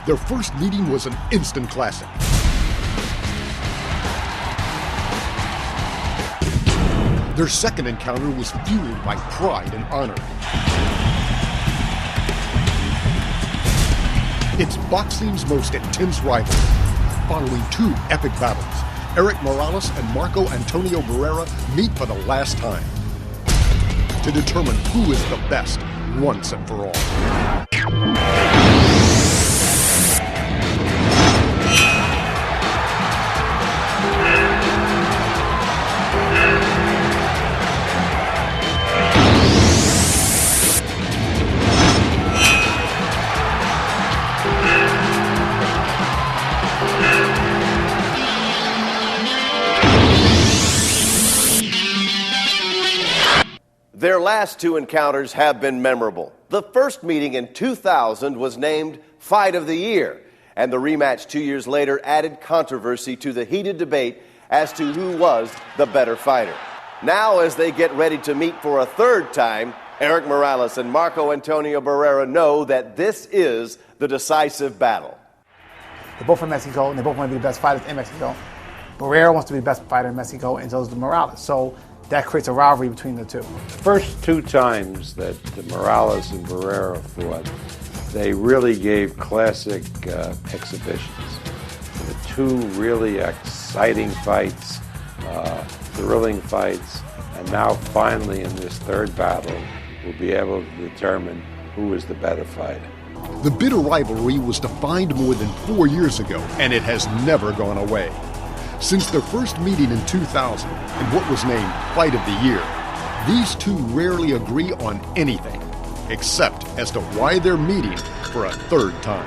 Their first meeting was an instant classic. Their second encounter was fueled by pride and honor. It's boxing's most intense rivalry. Following two epic battles, Erik Morales and Marco Antonio Barrera meet for the last time to determine who is the best once and for all. Their last two encounters have been memorable. The first meeting in 2000 was named Fight of the Year, and the rematch 2 years later added controversy to the heated debate as to who was the better fighter. Now, as they get ready to meet for a third time, Erik Morales and Marco Antonio Barrera know that this is the decisive battle. They're both from Mexico, and they both want to be the best fighters in Mexico. Barrera wants to be the best fighter in Mexico, and so does Morales. So that creates a rivalry between the two. The first two times that Morales and Barrera fought, they really gave classic exhibitions. The two really exciting fights, thrilling fights, and now finally in this third battle, we'll be able to determine who is the better fighter. The bitter rivalry was defined more than 4 years ago, and it has never gone away. Since their first meeting in 2000, in what was named Fight of the Year, these two rarely agree on anything, except as to why they're meeting for a third time.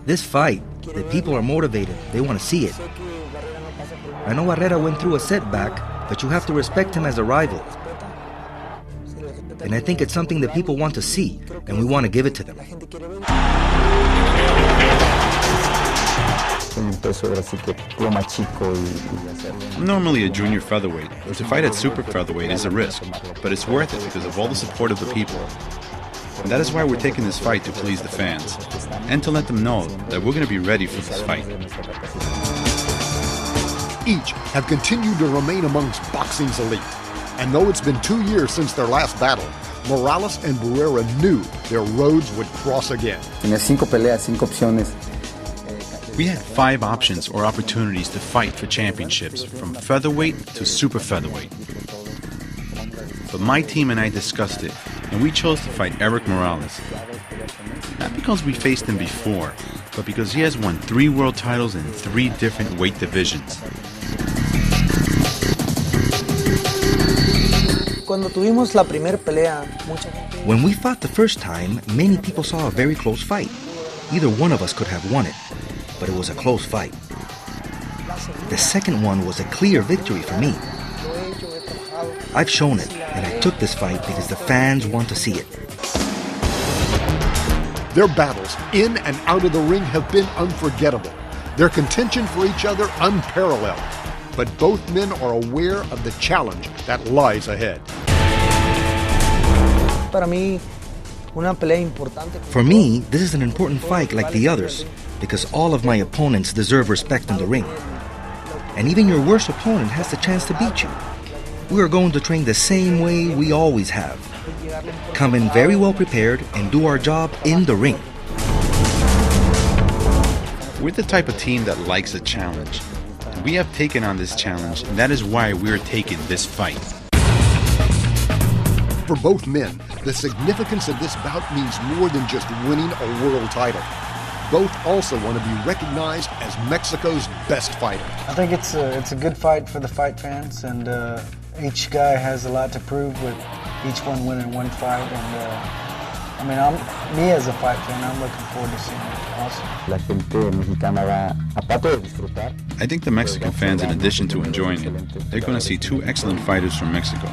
This fight, the people are motivated. They want to see it. I know Barrera went through a setback, but you have to respect him as a rival. And I think it's something that people want to see, and we want to give it to them. I'm normally a junior featherweight, but to fight at super featherweight is a risk, but it's worth it because of all the support of the people. And that is why we're taking this fight to please the fans, and to let them know that we're going to be ready for this fight. Each have continued to remain amongst boxing's elite. And though it's been 2 years since their last battle, Morales and Barrera knew their roads would cross again. We had 5 options or opportunities to fight for championships, from featherweight to super featherweight. But my team and I discussed it, and we chose to fight Erik Morales. Not because we faced him before, but because he has won 3 world titles in 3 different weight divisions. When we fought the first time, many people saw a very close fight. Either one of us could have won it, but it was a close fight. The second one was a clear victory for me. I've shown it, and I took this fight because the fans want to see it. Their battles in and out of the ring have been unforgettable. Their contention for each other unparalleled. But both men are aware of the challenge that lies ahead. For me, this is an important fight like the others, because all of my opponents deserve respect in the ring. And even your worst opponent has the chance to beat you. We are going to train the same way we always have. Come in very well prepared and do our job in the ring. We're the type of team that likes a challenge. We have taken on this challenge, and that is why we're taking this fight. For both men, the significance of this bout means more than just winning a world title. Both also want to be recognized as Mexico's best fighter. I think it's a good fight for the fight fans, and each guy has a lot to prove with each one winning one fight. And me as a fight fan, I'm looking forward to seeing it. Awesome. I think the Mexican fans, in addition to enjoying it, they're going to see 2 excellent fighters from Mexico.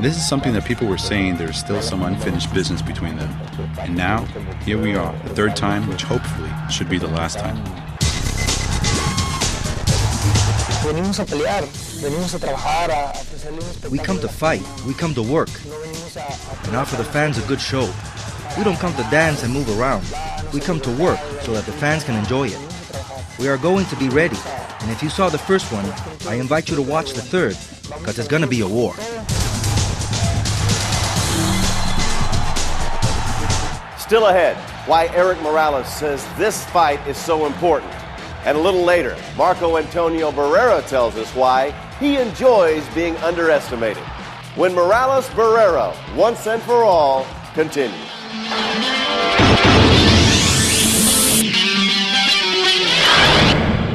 This is something that people were saying there's still some unfinished business between them. And now, here we are, the third time, which hopefully should be the last time. Venimos a pelear, venimos a trabajar, a ofrecerle un espectáculo. We come to fight, we come to work, and offer the fans a good show. We don't come to dance and move around. We come to work so that the fans can enjoy it. We are going to be ready, and if you saw the first one, I invite you to watch the third, because it's gonna be a war. Still ahead, why Erik Morales says this fight is so important. And a little later, Marco Antonio Barrera tells us why he enjoys being underestimated. When Morales Barrera, once and for all, continues.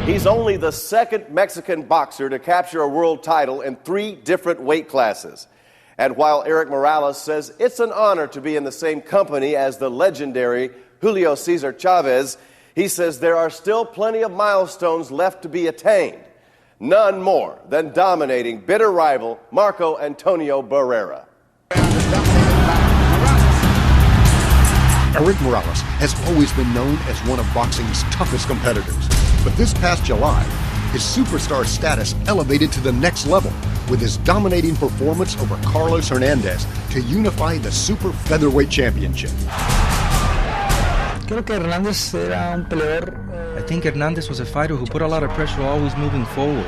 He's only the second Mexican boxer to capture a world title in 3 different weight classes. And while Erik Morales says it's an honor to be in the same company as the legendary Julio Cesar Chavez, he says there are still plenty of milestones left to be attained. None more than dominating bitter rival Marco Antonio Barrera. Erik Morales has always been known as one of boxing's toughest competitors. But this past July, his superstar status elevated to the next level with his dominating performance over Carlos Hernandez to unify the Super Featherweight Championship. Creo que Hernández era un peleador. I think Hernandez was a fighter who put a lot of pressure always moving forward.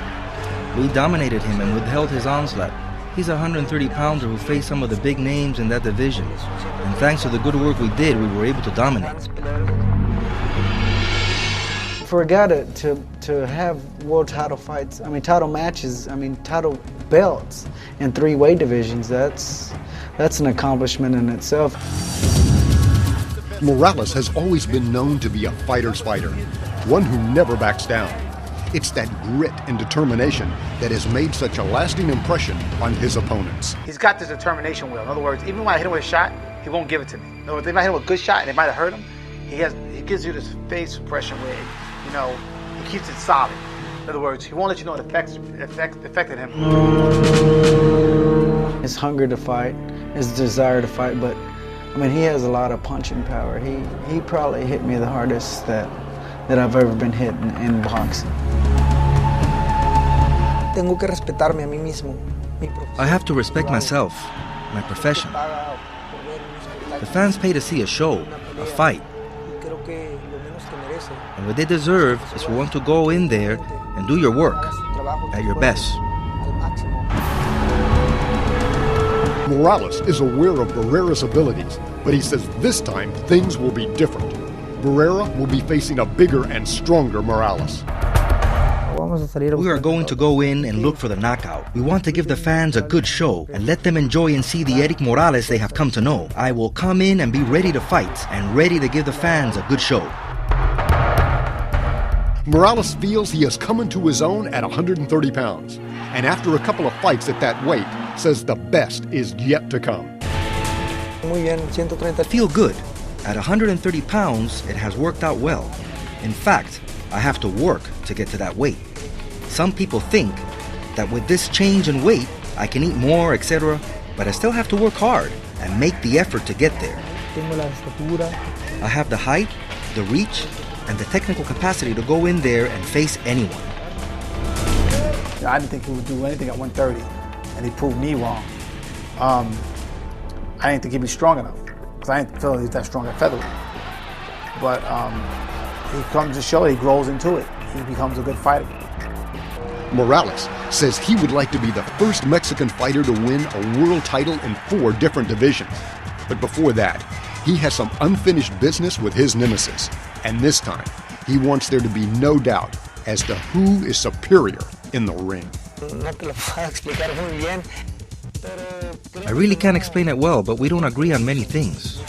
We dominated him and withheld his onslaught. He's a 130-pounder who faced some of the big names in that division. And thanks to the good work we did, we were able to dominate. For a guy to have world title fights, title matches, title belts in 3 weight divisions, that's an accomplishment in itself. Morales has always been known to be a fighter's fighter, one who never backs down. It's that grit and determination that has made such a lasting impression on his opponents. He's got this determination will. In other words, even when I hit him with a shot, he won't give it to me. In other words, if I hit him with a good shot and it might have hurt him, he gives you this face suppression where, he keeps it solid. In other words, he won't let you know it affected him. His hunger to fight, his desire to fight, but he has a lot of punching power. He probably hit me the hardest that I've ever been hit in boxing. Tengo que respetarme a mí mismo. I have to respect myself, my profession. The fans pay to see a show, a fight. And what they deserve is for one to go in there and do your work at your best. Morales is aware of Barrera's abilities, but he says this time things will be different. Barrera will be facing a bigger and stronger Morales. We are going to go in and look for the knockout. We want to give the fans a good show and let them enjoy and see the Erik Morales they have come to know. I will come in and be ready to fight and ready to give the fans a good show. Morales feels he has come into his own at 130 pounds, and after a couple of fights at that weight, says the best is yet to come. I feel good. At 130 pounds, it has worked out well. In fact, I have to work to get to that weight. Some people think that with this change in weight, I can eat more, etc., but I still have to work hard and make the effort to get there. I have the height, the reach, and the technical capacity to go in there and face anyone. I didn't think he would do anything at 130, and he proved me wrong. I didn't think he'd be strong enough, because I didn't feel he's that strong at featherweight. But he comes to show he grows into it. He becomes a good fighter. Morales says he would like to be the first Mexican fighter to win a world title in 4 different divisions. But before that, he has some unfinished business with his nemesis. And this time, he wants there to be no doubt as to who is superior in the ring. I really can't explain it well, but we don't agree on many things.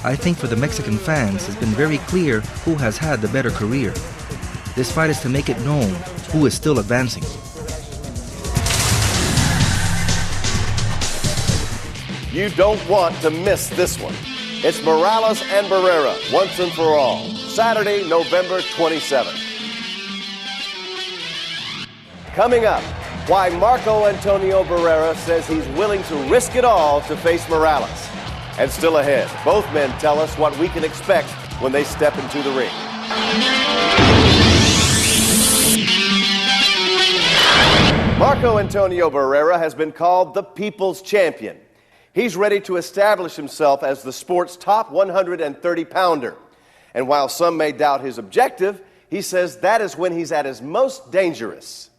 I think for the Mexican fans, it's been very clear who has had the better career. This fight is to make it known who is still advancing. You don't want to miss this one. It's Morales and Barrera, once and for all. Saturday, November 27th. Coming up, why Marco Antonio Barrera says he's willing to risk it all to face Morales. And still ahead, both men tell us what we can expect when they step into the ring. Marco Antonio Barrera has been called the People's Champion. He's ready to establish himself as the sport's top 130-pounder. And while some may doubt his objective, he says that is when he's at his most dangerous.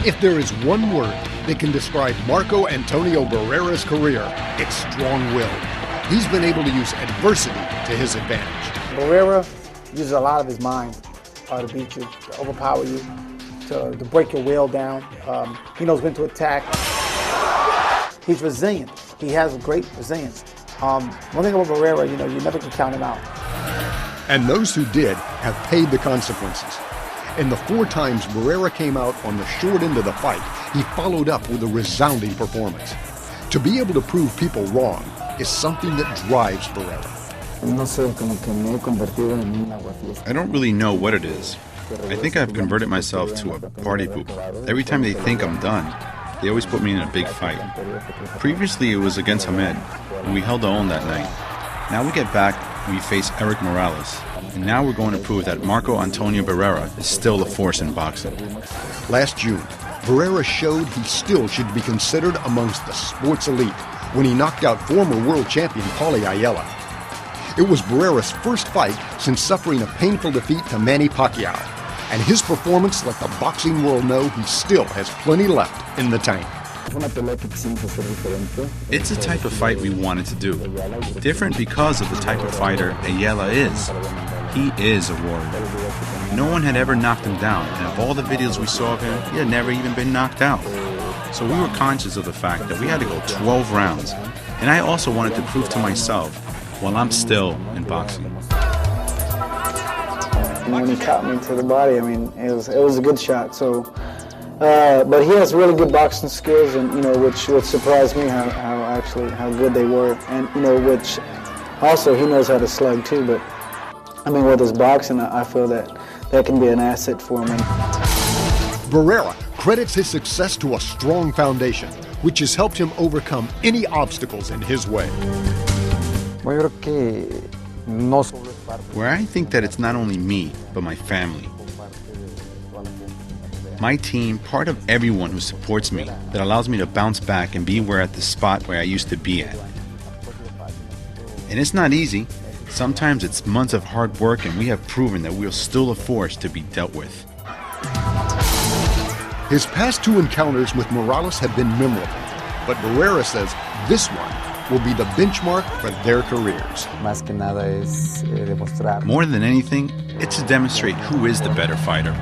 If there is one word that can describe Marco Antonio Barrera's career, it's strong-willed. He's been able to use adversity to his advantage. Barrera uses a lot of his mind to beat you, to overpower you, to break your will down. He knows when to attack. He's resilient. He has great resilience. One thing about Barrera, you never can count him out. And those who did have paid the consequences. In the 4 times Barrera came out on the short end of the fight, he followed up with a resounding performance. To be able to prove people wrong is something that drives Barrera. I don't really know what it is. I think I've converted myself to a party pooper. Every time they think I'm done, they always put me in a big fight. Previously it was against Hamed, and we held our own that night. Now we get back and we face Eric Morales. And now we're going to prove that Marco Antonio Barrera is still a force in boxing. Last June, Barrera showed he still should be considered amongst the sports elite when he knocked out former world champion Paulie Ayala. It was Barrera's first fight since suffering a painful defeat to Manny Pacquiao, and his performance let the boxing world know he still has plenty left in the tank. It's the type of fight we wanted to do. Different because of the type of fighter Ayala is. He is a warrior. No one had ever knocked him down, and of all the videos we saw of him, he had never even been knocked out. So we were conscious of the fact that we had to go 12 rounds, and I also wanted to prove to myself while I'm still in boxing. When he caught me to the body, it was a good shot. So, but he has really good boxing skills, and which surprised me how good they were, and which also he knows how to slug too. But with his boxing, I feel that can be an asset for him. Barrera credits his success to a strong foundation, which has helped him overcome any obstacles in his way. Where I think that it's not only me, but my family. My team, part of everyone who supports me, that allows me to bounce back and be at the spot where I used to be at. And it's not easy. Sometimes it's months of hard work, and we have proven that we are still a force to be dealt with. His past 2 encounters with Morales have been memorable, but Barrera says this one will be the benchmark for their careers. More than anything, it's to demonstrate who is the better fighter.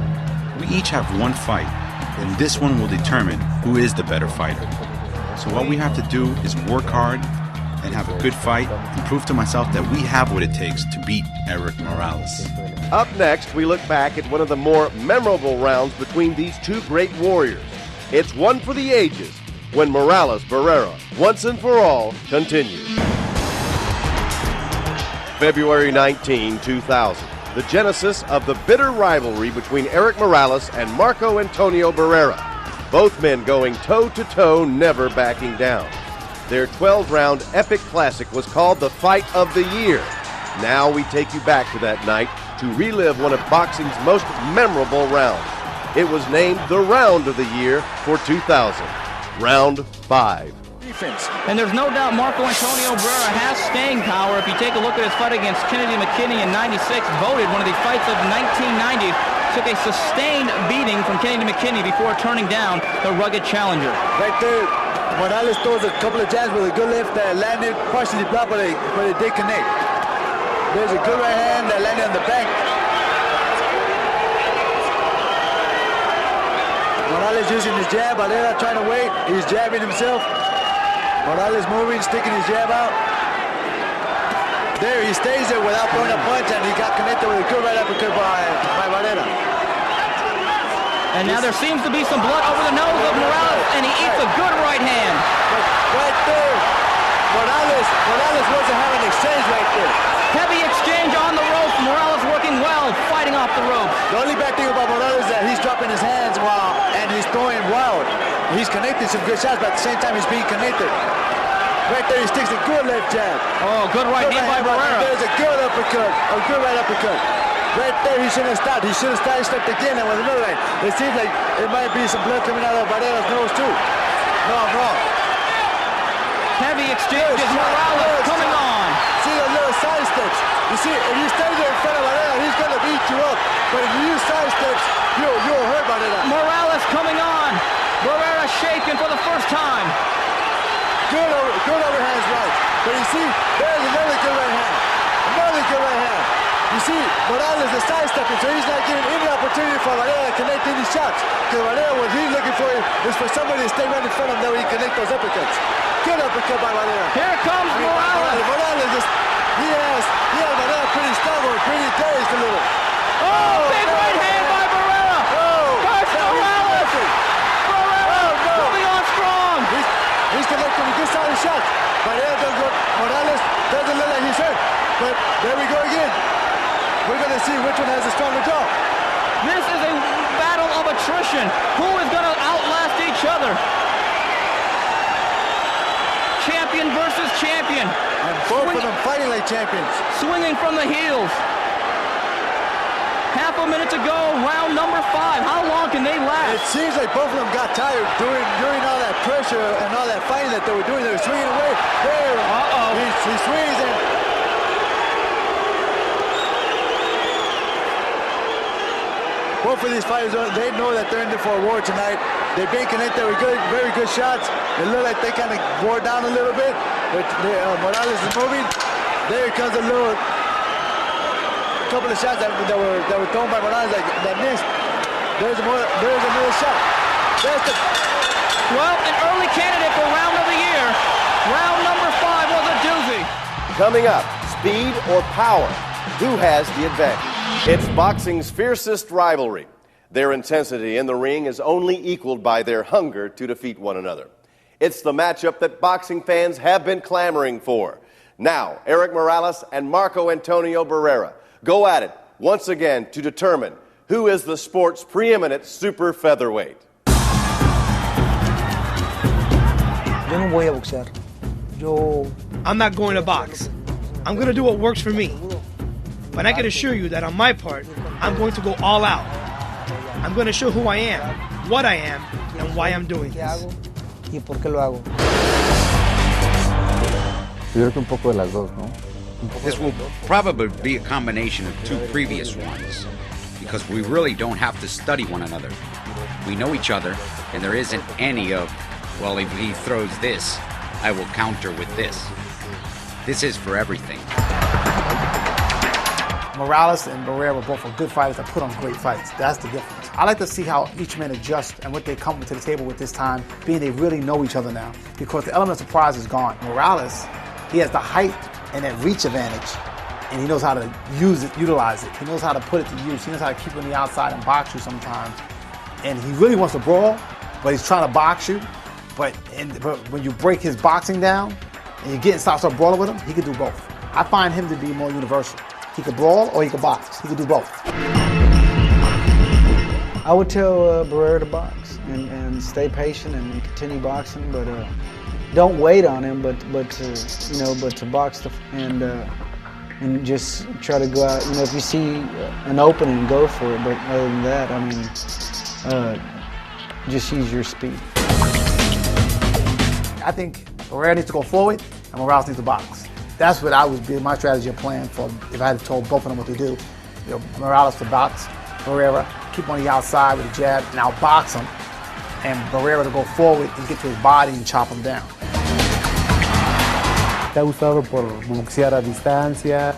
We each have one fight, and this one will determine who is the better fighter. So what we have to do is work hard and have a good fight and prove to myself that we have what it takes to beat Eric Morales. Up next, we look back at one of the more memorable rounds between these 2 great warriors. It's one for the ages when Morales-Barrera, once and for all, continues. February 19, 2000. The genesis of the bitter rivalry between Eric Morales and Marco Antonio Barrera. Both men going toe-to-toe, never backing down. Their 12-round epic classic was called the Fight of the Year. Now we take you back to that night to relive one of boxing's most memorable rounds. It was named the Round of the Year for 2000. Round 5. Defense. And there's no doubt Marco Antonio Barrera has staying power. If you take a look at his fight against Kennedy McKinney in '96, voted one of the fights of 1990, took a sustained beating from Kennedy McKinney before turning down the rugged challenger. Right there, Morales throws a couple of jabs with a good left that landed partially blocked, but it did connect. There's a good right hand that landed on the back. Morales using his jab, Barrera trying to wait. He's jabbing himself. Morales moving, sticking his jab out. There, he stays there without throwing a punch, and he got connected with a good right uppercut by Barrera. And now there seems to be some blood over the nose of Morales, and he eats a good right hand. Right there. Morales wants to have an exchange right there. Heavy exchange on the ropes. Morales working well, fighting off the ropes. The only bad thing about Morales is that he's dropping his hands and he's throwing wild. He's connecting some good shots, but at the same time he's being connected. Right there, he sticks a good left jab. Oh, good right hand by Barrera. There's a good uppercut, a good right uppercut. right there, he shouldn't have stopped. He should have stepped again and with another right. It seems like it might be some blood coming out of Barrera's nose too. No, I'm wrong. Heavy exchanges, Morales coming on. See the little side steps. You see, if you stay there in front of Barrera, he's going to beat you up. But if you use side steps, you'll hurt Barrera. Morales coming on. Barrera shaken for the first time. Good overhands right. But you see, there's another good right hand. Another good right hand. You see, Morales is sidestepping, so he's not giving any opportunity for Barrera to connect any shots. Because Barrera, what he's looking for is for somebody to stay right in front of him that he can connect those uppercuts. Good uppercut by Barrera. Here comes Morales. Morales just, he has Barrera pretty stubborn, pretty dazed a little. Oh, big right hand by Barrera. First Morales. Barrera coming on strong. He's connecting with good solid shots. Morales doesn't look like he's hurt. But there we go again. We're going to see which one has a stronger jaw. This is a battle of attrition. Who is going to outlast each other? Champion versus champion. And both of them fighting like champions. Swinging from the heels. Half a minute to go, round number 5. How long can they last? It seems like both of them got tired during all that pressure and all that fighting that they were doing. They were swinging away. There. He swings and both of these fighters, they know that they're in there for a war tonight. They've been connected with very good shots. It looked like they kind of wore down a little bit, but Morales is moving. There comes a couple of shots that were thrown by Morales that missed. There's another shot. Well, an early candidate for round of the year. Round number 5 was a doozy. Coming up, speed or power? Who has the advantage? It's boxing's fiercest rivalry. Their intensity in the ring is only equaled by their hunger to defeat one another. It's the matchup that boxing fans have been clamoring for. Now, Eric Morales and Marco Antonio Barrera go at it once again to determine who is the sport's preeminent super featherweight. Yo no voy a boxear. I'm not going to box. I'm going to do what works for me. But I can assure you that on my part, I'm going to go all out. I'm going to show who I am, what I am, and why I'm doing this. ¿Y por qué lo hago? Yo creo que un poco de las dos, ¿no? This will probably be a combination of 2 previous ones, because we really don't have to study one another. We know each other, and there isn't any of, well, if he throws this, I will counter with this. This is for everything. Morales and Barrera both are good fighters that put on great fights. That's the difference. I like to see how each man adjusts and what they come to the table with this time, being they really know each other now, because the element of surprise is gone. Morales, he has the height and that reach advantage, and he knows how to utilize it. He knows how to put it to use. He knows how to keep it on the outside and box you sometimes. And he really wants to brawl, but he's trying to box you. But when you break his boxing down and you get and start brawling with him, he can do both. I find him to be more universal. He could brawl or he could box. He could do both. I would tell Barrera to box and stay patient and continue boxing, but don't wait on him. But to box and just try to go out. You know, if you see an opening, go for it. But other than that, I mean, just use your speed. I think Barrera needs to go forward and Morales needs to box. That's what I would be my strategy and plan for if I had told both of them what to do. You know, Morales to box, Barrera, keep on the outside with a jab, and outbox him, and Barrera to go forward and get to his body and chop him down. ¿Te ha gustado por boxear a distancia?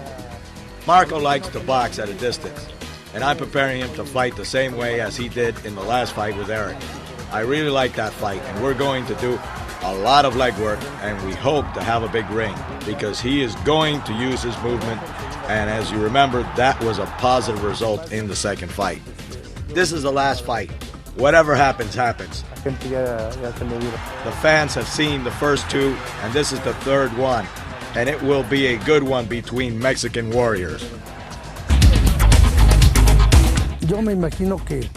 Marco likes to box at a distance, and I'm preparing him to fight the same way as he did in the last fight with Eric. I really like that fight, and we're going to do a lot of leg work, and we hope to have a big ring because he is going to use his movement, and as you remember, that was a positive result in the second fight. This is the last fight. Whatever happens, happens. The fans have seen the first 2, and this is the 3rd one, and it will be a good one between Mexican warriors. Yo me imagino que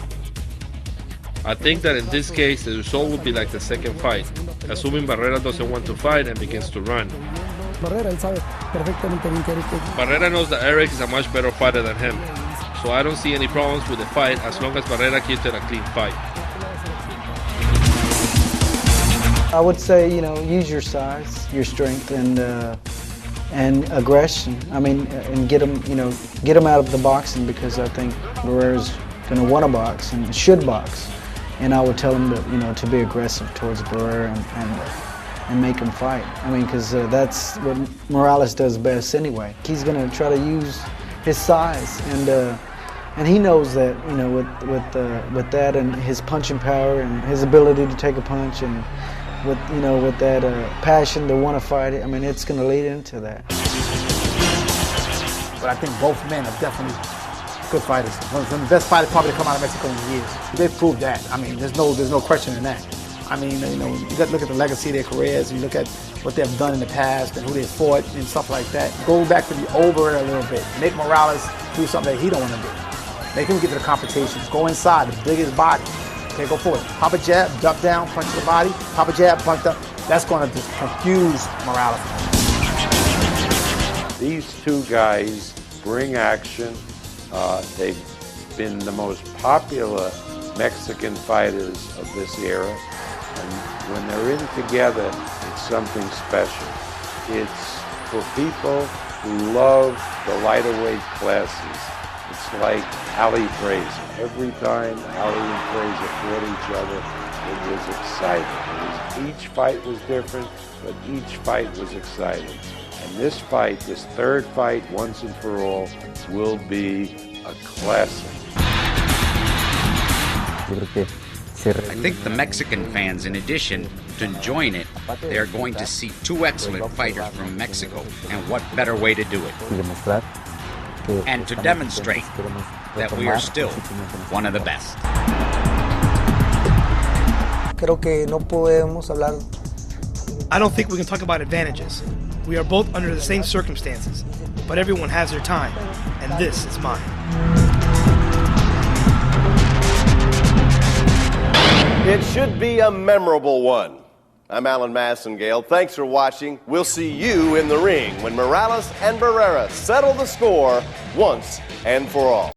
I think that in this case, the result would be like the second fight, assuming Barrera doesn't want to fight and begins to run. Barrera, él sabe perfectamente bien que Eric. Barrera knows that Eric is a much better fighter than him. so I don't see any problems with the fight as long as Barrera keeps it a clean fight. I would say, use your size, your strength, and aggression. I mean, and get him out of the boxing, because I think Barrera's going to want to box and should box. And I would tell him to be aggressive towards Barrera and make him fight. I mean, because that's what Morales does best anyway. He's going to try to use his size, and he knows that, with that and his punching power and his ability to take a punch, and with that passion to want to fight it. I mean, it's going to lead into that. But I think both men are definitely good fighters. One of the best fighters probably to come out of Mexico in years. They've proved that. I mean, there's no question in that. I mean, you got to look at the legacy of their careers, and you look at what they've done in the past and who they've fought and stuff like that. Go back to the over a little bit. Make Morales do something that he don't want to do. Make him get to the confrontation. Go inside, the biggest body. Okay, go forward. Pop a jab, duck down, punch to the body. Pop a jab, punch up. That's going to just confuse Morales. These two guys bring action. They've been the most popular Mexican fighters of this era. And when they're in together, it's something special. It's for people who love the lighter weight classes. It's like Ali Fraser. Every time Ali and Fraser fought each other, it was exciting. Each fight was different, but each fight was exciting. And this fight, this third fight, once and for all, will be a classic. I think the Mexican fans, in addition to enjoying it, they are going to see two excellent fighters from Mexico, and what better way to do it? And to demonstrate that we are still one of the best. I don't think we can talk about advantages. We are both under the same circumstances, but everyone has their time, and this is mine. It should be a memorable one. I'm Alan Massengale. Thanks for watching. We'll see you in the ring when Morales and Barrera settle the score once and for all.